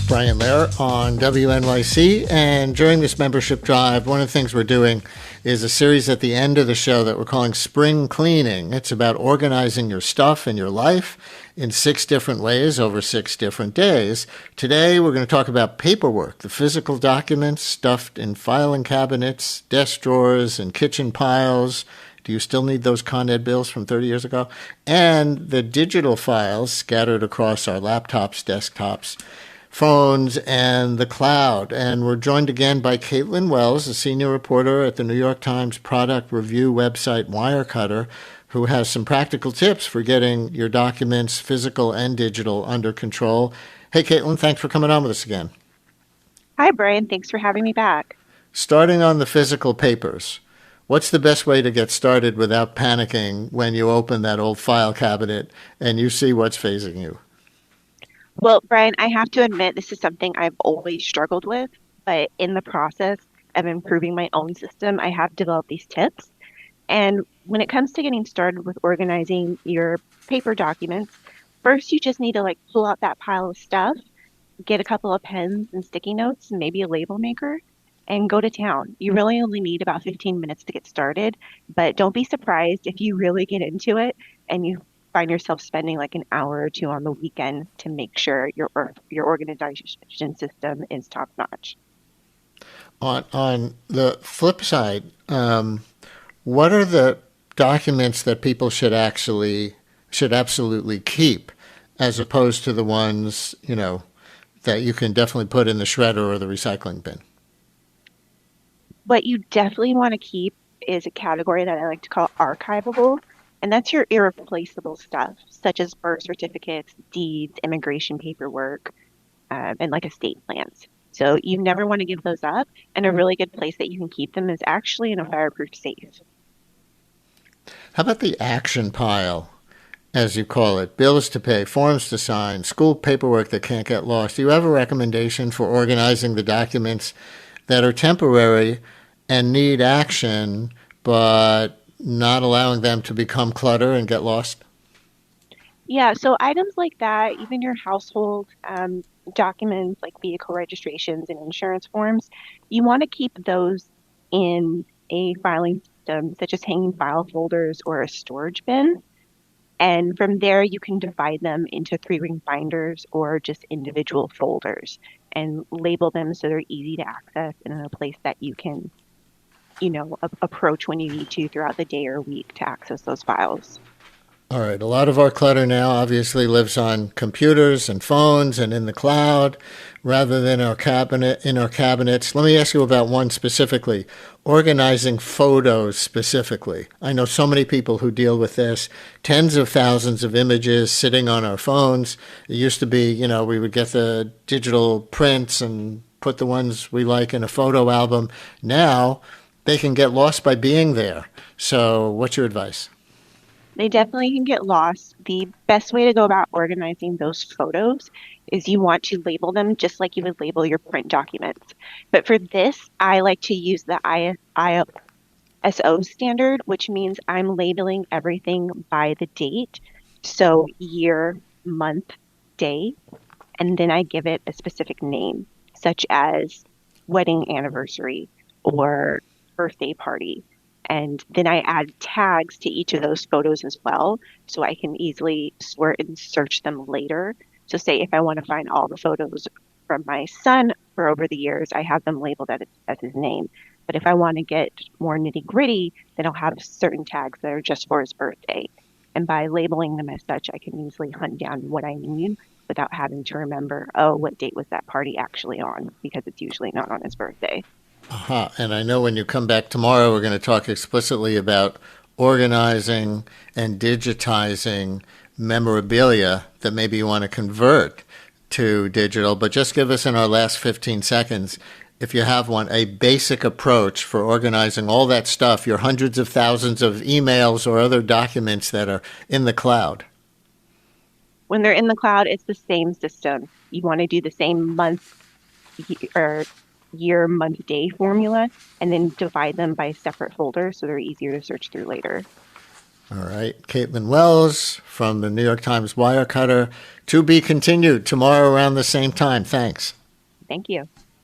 Brian Lair on WNYC, and during this membership drive, one of the things we're doing is a series at the end of the show that we're calling Spring Cleaning. It's about organizing your stuff and your life in 6 different ways over 6 different days. Today, we're going to talk about paperwork, the physical documents stuffed in filing cabinets, desk drawers, and kitchen piles. Do you still need those Con Ed bills from 30 years ago? And the digital files scattered across our laptops, desktops, phones, and the cloud. And we're joined again by Kaitlyn Wells, a senior reporter at the New York Times product review website Wirecutter, who has some practical tips for getting your documents, physical and digital, under control. Hey, Kaitlyn, thanks for coming on with us again. Hi, Brian. Thanks for having me back. Starting on the physical papers, what's the best way to get started without panicking when you open that old file cabinet and you see what's facing you? Well, Brian, I have to admit this is something I've always struggled with, but in the process of improving my own system, I have developed these tips. And when it comes to getting started with organizing your paper documents, first you just need to pull out that pile of stuff, get a couple of pens and sticky notes and maybe a label maker, and go to town. You really only need about 15 minutes to get started, but don't be surprised if you really get into it and you find yourself spending an hour or two on the weekend to make sure your organization system is top notch. On the flip side, what are the documents that people should absolutely keep, as opposed to the ones that you can definitely put in the shredder or the recycling bin? What you definitely want to keep is a category that I like to call archivable. And that's your irreplaceable stuff, such as birth certificates, deeds, immigration paperwork, and estate plans. So you never want to give those up. And a really good place that you can keep them is actually in a fireproof safe. How about the action pile, as you call it? Bills to pay, forms to sign, school paperwork that can't get lost. Do you have a recommendation for organizing the documents that are temporary and need action, but not allowing them to become clutter and get lost? Yeah, so items like that, even your household documents like vehicle registrations and insurance forms, you want to keep those in a filing system, such as hanging file folders or a storage bin. And from there, you can divide them into 3-ring binders or just individual folders and label them so they're easy to access and in a place that you can approach when you need to throughout the day or week to access those files. All right. A lot of our clutter now obviously lives on computers and phones and in the cloud rather than in our cabinets. Let me ask you about one specifically, organizing photos specifically. I know so many people who deal with this, tens of thousands of images sitting on our phones. It used to be, we would get the digital prints and put the ones we like in a photo album. Now they can get lost by being there. So what's your advice? They definitely can get lost. The best way to go about organizing those photos is you want to label them just like you would label your print documents. But for this, I like to use the ISO standard, which means I'm labeling everything by the date. So year, month, day, and then I give it a specific name, such as wedding anniversary or birthday party. And then I add tags to each of those photos as well, so I can easily sort and search them later. So say if I want to find all the photos from my son for over the years, I have them labeled as his name. But if I want to get more nitty gritty, then I'll have certain tags that are just for his birthday. And by labeling them as such, I can easily hunt down what I need without having to remember, oh, what date was that party actually on? Because it's usually not on his birthday. Aha. And I know when you come back tomorrow, we're going to talk explicitly about organizing and digitizing memorabilia that maybe you want to convert to digital. But just give us in our last 15 seconds, if you have one, a basic approach for organizing all that stuff, your hundreds of thousands of emails or other documents that are in the cloud. When they're in the cloud, it's the same system. You want to do the same month or year, month, day formula and then divide them by separate folders so they're easier to search through later. All right. Kaitlyn Wells from the New York Times Wirecutter. To be continued tomorrow around the same time. Thanks. Thank you.